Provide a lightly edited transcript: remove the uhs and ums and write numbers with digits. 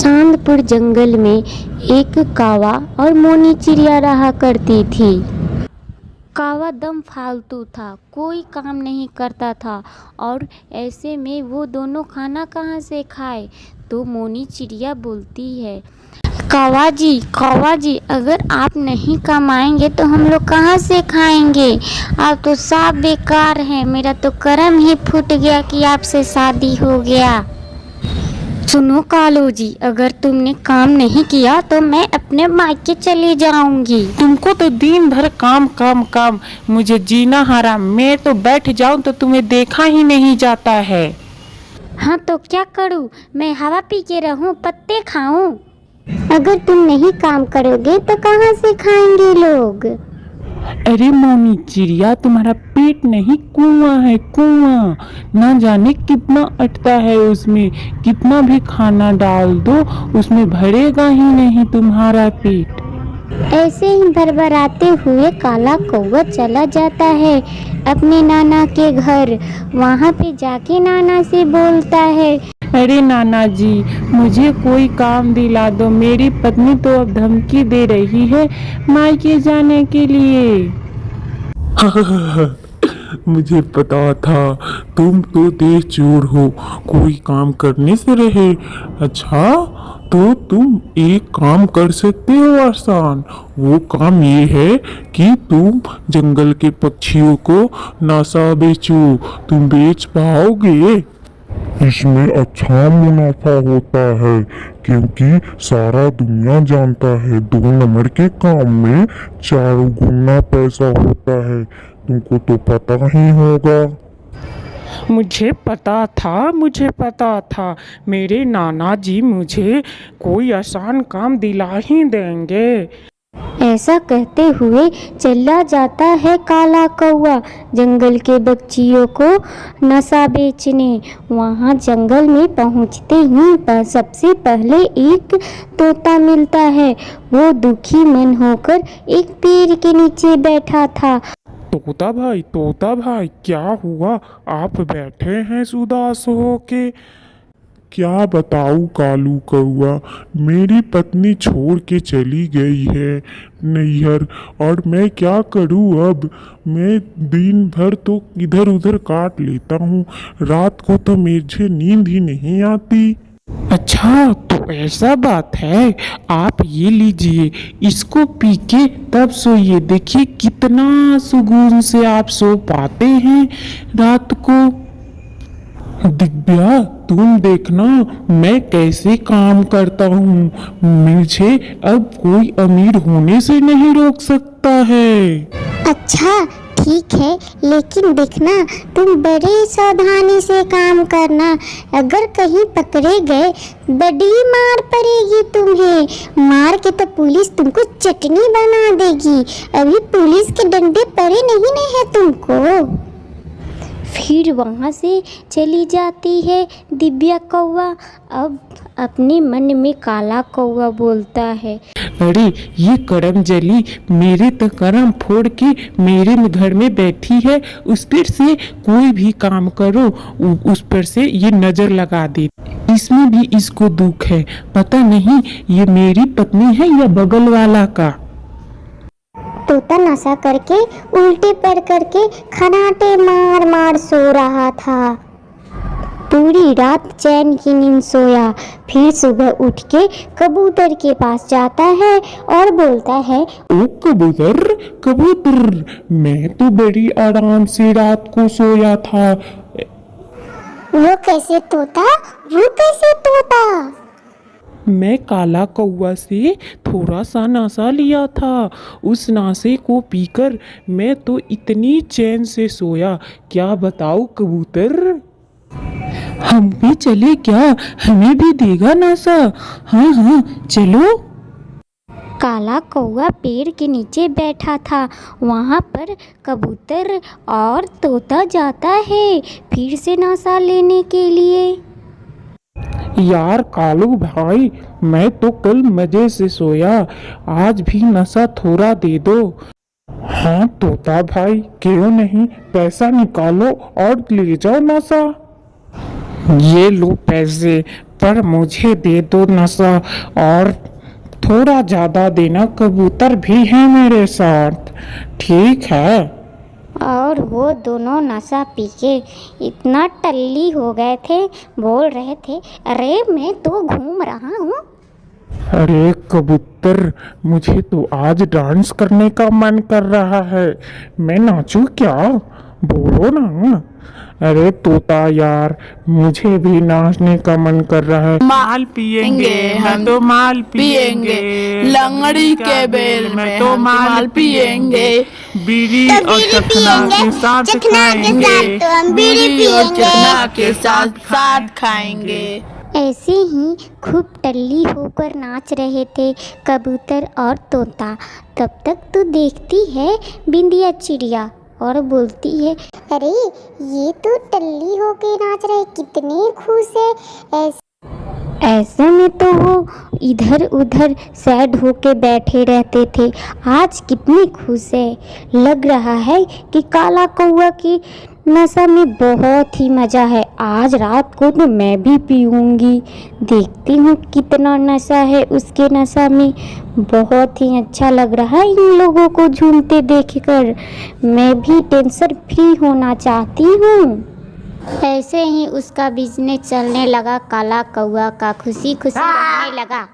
चांदपुर जंगल में एक कावा और मोनी चिड़िया रहा करती थी। कावा दम फालतू था, कोई काम नहीं करता था और ऐसे में वो दोनों खाना कहाँ से खाए। तो मोनी चिड़िया बोलती है, कौवा जी, अगर आप नहीं कमाएंगे तो हम लोग कहाँ से खाएंगे। आप तो साफ बेकार हैं, मेरा तो कर्म ही फूट गया कि आपसे शादी हो गया। सुनो कालू जी, अगर तुमने काम नहीं किया तो मैं अपने मायके चली जाऊंगी। तुमको तो दिन भर काम काम काम, मुझे जीना हराम। मैं तो बैठ जाऊं तो तुम्हें देखा ही नहीं जाता है। हाँ तो क्या करूँ, मैं हवा पी के रहूं, पत्ते खाऊं। अगर तुम नहीं काम करोगे तो कहाँ से खाएंगे लोग। अरे मोनी चिड़िया, तुम्हारा पेट नहीं कुआं है, कुआं। ना जाने कितना अटता है उसमें, कितना भी खाना डाल दो उसमें भरेगा ही नहीं तुम्हारा पेट। ऐसे ही भरभराते हुए काला कौवा चला जाता है अपने नाना के घर। वहाँ पे जाके नाना से बोलता है, अरे नाना जी, मुझे कोई काम दिला दो। मेरी पत्नी तो अब धमकी दे रही है मायके जाने के लिए। मुझे पता था तुम तो देश चोर हो, कोई काम करने से रहे। अच्छा, तो तुम एक काम कर सकते हो आसान। वो काम ये है कि तुम जंगल के पक्षियों को नासा बेचो। तुम बेच पाओगे? इसमें अच्छा मुनाफा होता है, क्योंकि सारा दुनिया जानता है 2 नंबर के काम में 4 गुना पैसा होता है। तुमको तो पता ही होगा। मुझे पता था मेरे नाना जी मुझे कोई आसान काम दिला ही देंगे। ऐसा कहते हुए चला जाता है काला कौवा जंगल के बच्चियों को नशा बेचने। वहाँ जंगल में पहुँचते ही सबसे पहले एक तोता मिलता है। वो दुखी मन होकर एक पेड़ के नीचे बैठा था। तोता भाई, क्या हुआ? आप बैठे हैं उदास होके। क्या बताऊं कालू कौआ, मेरी पत्नी छोड़ के चली गई है नैहर, और मैं क्या करूं अब। मैं दिन भर तो इधर उधर काट लेता हूं, रात को तो मुझे नींद ही नहीं आती। अच्छा तो ऐसा बात है, आप ये लीजिए, इसको पी के तब सोइए। देखिए कितना सुकून से आप सो पाते हैं रात को। दिव्या, तुम देखना मैं कैसे काम करता हूँ। मुझे अब कोई अमीर होने से नहीं रोक सकता है। अच्छा ठीक है, लेकिन देखना तुम बड़े सावधानी से काम करना। अगर कहीं पकड़े गए बड़ी मार पड़ेगी तुम्हें। मार के तो पुलिस तुमको चटनी बना देगी। अभी पुलिस के डंडे पड़े नहीं ना है तुमको। फिर वहाँ से चली जाती है दिव्या कौवा। अब अपने मन में काला कौवा बोलता है, अरे ये करम जली मेरे तो करम फोड़ के मेरे घर में बैठी है। उस पर से कोई भी काम करो उस पर से ये नजर लगा दे। इसमें भी इसको दुख है, पता नहीं ये मेरी पत्नी है या बगल वाला का। तोता नशा करके उल्टे पैर करके खनाटे मार मार सो रहा था। पूरी रात चैन की नींद सोया। फिर सुबह उठ के कबूतर के पास जाता है और बोलता है, ओ कबूतर, मैं तो बड़ी आराम से रात को सोया था। वो कैसे तोता? मैं काला कौवा से थोड़ा सा नासा लिया था। उस नासे को पीकर मैं तो इतनी चैन से सोया, क्या बताऊं कबूतर। हम भी चले क्या? हमें भी देगा नासा? हाँ चलो। काला कौवा पेड़ के नीचे बैठा था। वहाँ पर कबूतर और तोता जाता है फिर से नासा लेने के लिए। यार कालू भाई, मैं तो कल मजे से सोया, आज भी नशा थोड़ा दे दो। हाँ तोता भाई, क्यों नहीं, पैसा निकालो और ले जाओ नशा। ये लो पैसे, पर मुझे दे दो नशा, और थोड़ा ज़्यादा देना, कबूतर भी है मेरे साथ, ठीक है। और वो दोनों नशा पी के इतना टल्ली हो गए थे, बोल रहे थे, अरे मैं तो घूम रहा हूँ। अरे कबूतर, मुझे तो आज डांस करने का मन कर रहा है, मैं नाचूं क्या? बोलो ना। अरे तोता यार, मुझे भी नाचने का मन कर रहा है। माल पिएंगे हम तो माल पिएंगे, लंगड़ी के बेल में तो माल पिएंगे, बीड़ी और चखना के साथ खाएंगे, बीड़ी और चखना के साथ साथ खाएंगे। ऐसे ही खूब टल्ली होकर नाच रहे थे कबूतर और तोता। तब तक तो देखती है बिंदिया चिड़िया और बोलती है, अरे ये तो टल्ली होके नाच रहे, कितने खुश है। ऐसे में तो वो इधर उधर सैड होके बैठे रहते थे, आज कितनी खुश है। लग रहा है कि काला कौवा की नशा में बहुत ही मज़ा है, आज रात को तो मैं भी पीऊँगी, देखती हूँ कितना नशा है उसके नशा में। बहुत ही अच्छा लग रहा है इन लोगों को झूमते देखकर, मैं भी टेंशन फ्री होना चाहती हूँ। ऐसे ही उसका बिजनेस चलने लगा, काला कौवा का खुशी खुशी रहने लगा।